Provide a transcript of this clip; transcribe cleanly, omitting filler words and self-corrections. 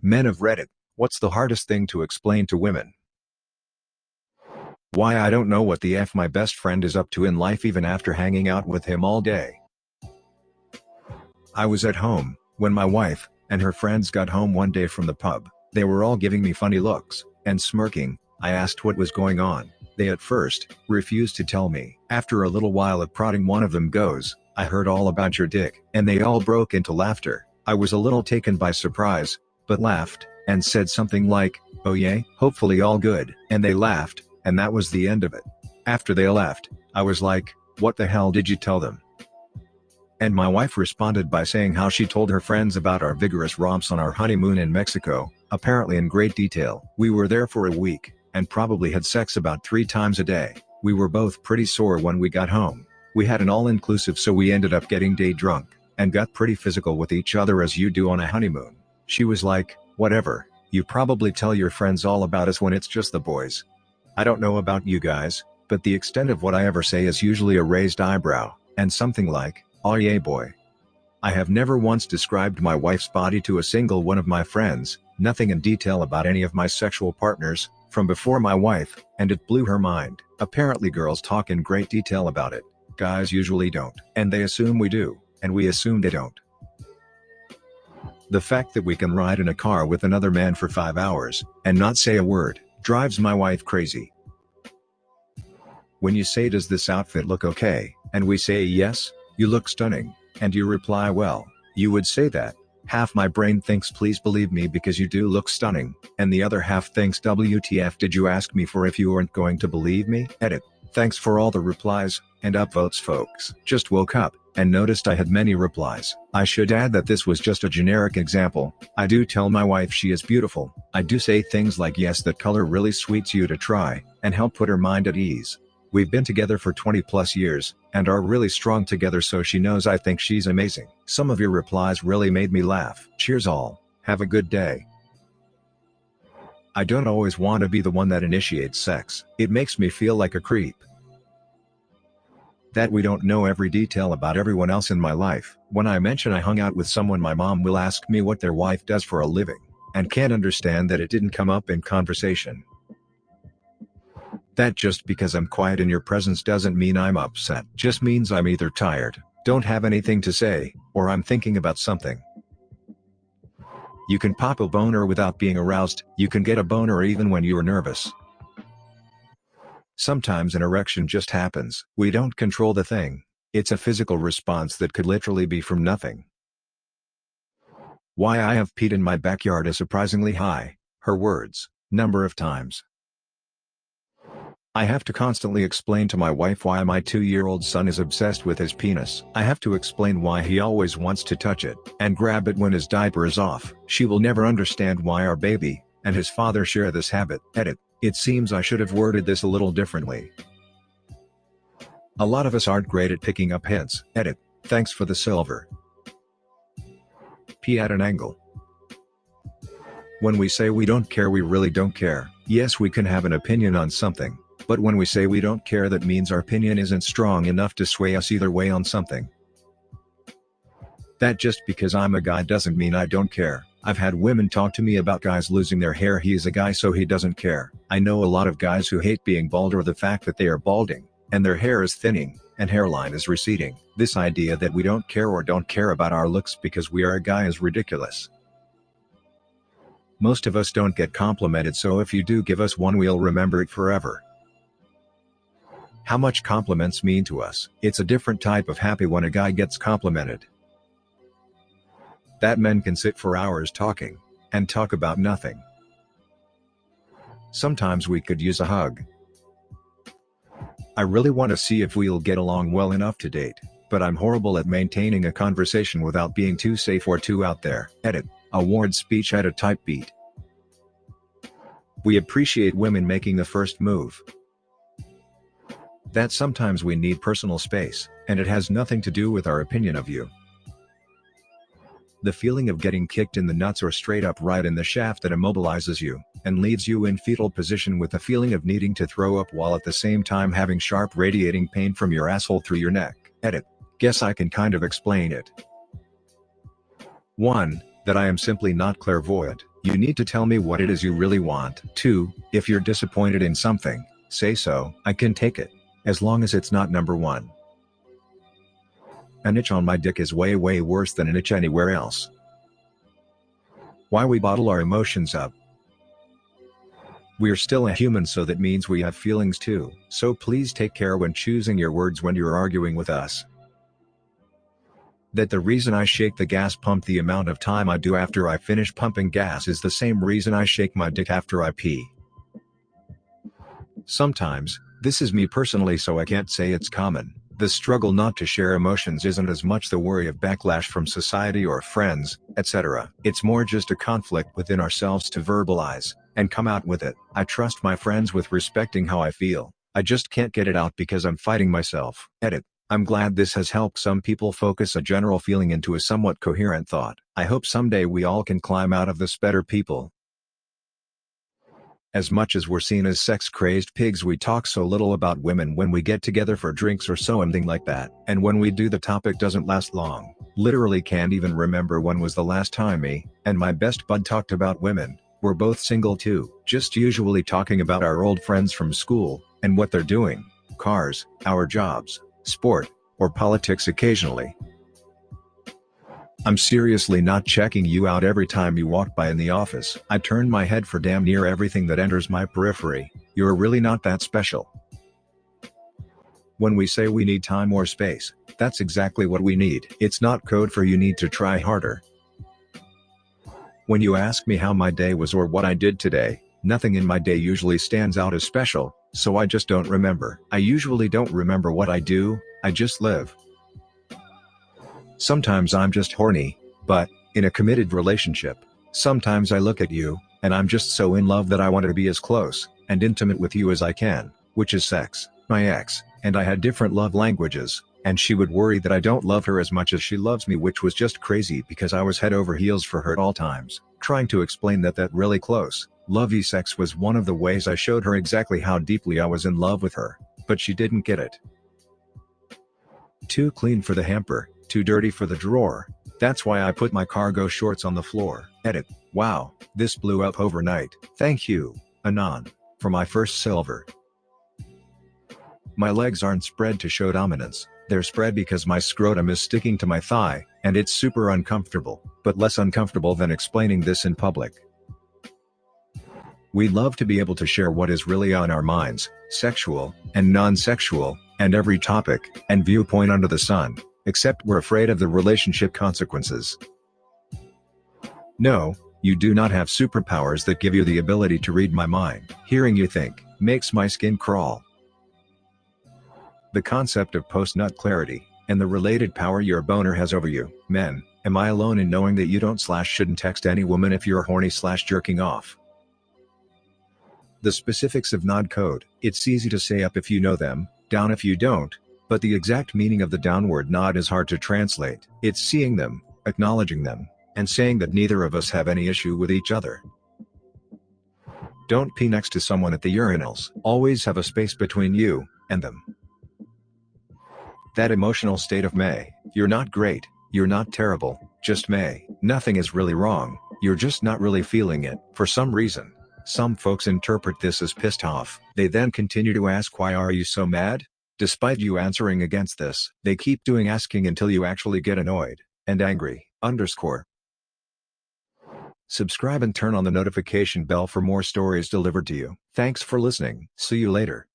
Men of Reddit, what's the hardest thing to explain to women? Why I don't know what the F my best friend is up to in life even after hanging out with him all day. I was at home, when my wife and her friends got home one day from the pub. They were all giving me funny looks, and smirking. I asked what was going on. They at first refused to tell me. After a little while of prodding, one of them goes, "I heard all about your dick," and they all broke into laughter. I was a little taken by surprise, but laughed, and said something like, "Oh yay, hopefully all good," and they laughed, and that was the end of it. After they left, I was like, "What the hell did you tell them?" And my wife responded by saying how she told her friends about our vigorous romps on our honeymoon in Mexico, apparently in great detail. We were there for a week, and probably had sex about 3 times a day. We were both pretty sore when we got home. We had an all-inclusive, so we ended up getting day drunk, and got pretty physical with each other as you do on a honeymoon. She was like, "Whatever, you probably tell your friends all about us when it's just the boys." I don't know about you guys, but the extent of what I ever say is usually a raised eyebrow, and something like, "Oh yeah boy." I have never once described my wife's body to a single one of my friends, nothing in detail about any of my sexual partners, from before my wife, and it blew her mind. Apparently girls talk in great detail about it, guys usually don't, and they assume we do, and we assume they don't. The fact that we can ride in a car with another man for 5 hours, and not say a word, drives my wife crazy. When you say, "Does this outfit look okay?" and we say yes, "You look stunning," and you reply, "Well, you would say that," half my brain thinks, "Please believe me because you do look stunning," and the other half thinks, "WTF did you ask me for if you weren't going to believe me?" Edit. Thanks for all the replies, and upvotes folks. Just woke up, and noticed I had many replies. I should add that this was just a generic example. I do tell my wife she is beautiful. I do say things like, "Yes, that color really sweets you to try," and help put her mind at ease. We've been together for 20 plus years, and are really strong together, so she knows I think she's amazing. Some of your replies really made me laugh. Cheers all, have a good day. I don't always want to be the one that initiates sex. It makes me feel like a creep. That we don't know every detail about everyone else in my life. When I mention I hung out with someone, my mom will ask me what their wife does for a living, and can't understand that it didn't come up in conversation. That just because I'm quiet in your presence doesn't mean I'm upset. Just means I'm either tired, don't have anything to say, or I'm thinking about something. You can pop a boner without being aroused. You can get a boner even when you're nervous. Sometimes an erection just happens. We don't control the thing. It's a physical response that could literally be from nothing. Why I have peed in my backyard is surprisingly high. Her words, number of times. I have to constantly explain to my wife why my 2-year-old son is obsessed with his penis. I have to explain why he always wants to touch it, and grab it when his diaper is off. She will never understand why our baby and his father share this habit. Edit. It seems I should have worded this a little differently. A lot of us aren't great at picking up hints. Edit. Thanks for the silver. P at an angle. When we say we don't care, we really don't care. Yes, we can have an opinion on something, but when we say we don't care, that means our opinion isn't strong enough to sway us either way on something. That just because I'm a guy doesn't mean I don't care. I've had women talk to me about guys losing their hair. He's a guy, so he doesn't care. I know a lot of guys who hate being bald, or the fact that they are balding, and their hair is thinning, and hairline is receding. This idea that we don't care or don't care about our looks because we are a guy is ridiculous. Most of us don't get complimented, so if you do give us one, we'll remember it forever. How much compliments mean to us. It's a different type of happy when a guy gets complimented. That men can sit for hours talking, and talk about nothing. Sometimes we could use a hug. I really want to see if we'll get along well enough to date, but I'm horrible at maintaining a conversation without being too safe or too out there. Edit. Award speech at a type beat. We appreciate women making the first move. That sometimes we need personal space, and it has nothing to do with our opinion of you. The feeling of getting kicked in the nuts or straight up right in the shaft that immobilizes you, and leaves you in fetal position with the feeling of needing to throw up while at the same time having sharp radiating pain from your asshole through your neck. Edit. Guess I can kind of explain it. 1. That I am simply not clairvoyant. You need to tell me what it is you really want. 2. If you're disappointed in something, say so. I can take it. As long as it's not number 1. An itch on my dick is way worse than an itch anywhere else. Why we bottle our emotions up. We're still a human, so that means we have feelings too. So please take care when choosing your words when you're arguing with us. That the reason I shake the gas pump the amount of time I do after I finish pumping gas is the same reason I shake my dick after I pee. Sometimes, this is me personally, so I can't say it's common. The struggle not to share emotions isn't as much the worry of backlash from society or friends, etc. It's more just a conflict within ourselves to verbalize and come out with it. I trust my friends with respecting how I feel. I just can't get it out because I'm fighting myself. Edit. I'm glad this has helped some people focus a general feeling into a somewhat coherent thought. I hope someday we all can climb out of this better people. As much as we're seen as sex-crazed pigs, we talk so little about women when we get together for drinks or something like that. And when we do, the topic doesn't last long. Literally can't even remember when was the last time me and my best bud talked about women. We're both single too, just usually talking about our old friends from school, and what they're doing, cars, our jobs, sport, or politics occasionally. I'm seriously not checking you out every time you walk by in the office. I turn my head for damn near everything that enters my periphery. You're really not that special. When we say we need time or space, that's exactly what we need. It's not code for you need to try harder. When you ask me how my day was or what I did today, nothing in my day usually stands out as special, so I just don't remember. I usually don't remember what I do, I just live. Sometimes I'm just horny, but, in a committed relationship, sometimes I look at you, and I'm just so in love that I want to be as close and intimate with you as I can, which is sex. My ex and I had different love languages, and she would worry that I don't love her as much as she loves me, which was just crazy because I was head over heels for her at all times. Trying to explain that really close, lovey sex was one of the ways I showed her exactly how deeply I was in love with her, but she didn't get it. Too clean for the hamper, too dirty for the drawer. That's why I put my cargo shorts on the floor. Edit. Wow, this blew up overnight. Thank you, Anon, for my first silver. My legs aren't spread to show dominance, they're spread because my scrotum is sticking to my thigh, and it's super uncomfortable, but less uncomfortable than explaining this in public. We love to be able to share what is really on our minds, sexual, and non-sexual, and every topic and viewpoint under the sun, except we're afraid of the relationship consequences. No, you do not have superpowers that give you the ability to read my mind. Hearing you think makes my skin crawl. The concept of post-nut clarity, and the related power your boner has over you. Men, am I alone in knowing that you don't/shouldn't text any woman if you're horny/jerking off? The specifics of nod code. It's easy to say up if you know them, down if you don't, but the exact meaning of the downward nod is hard to translate. It's seeing them, acknowledging them, and saying that neither of us have any issue with each other. Don't pee next to someone at the urinals. Always have a space between you and them. That emotional state of May, you're not great, you're not terrible, just May. Nothing is really wrong, you're just not really feeling it, for some reason. Some folks interpret this as pissed off. They then continue to ask, why are you so mad? Despite you answering against this, they keep doing asking until you actually get annoyed and angry. Subscribe and turn on the notification bell for more stories delivered to you. Thanks for listening. See you later.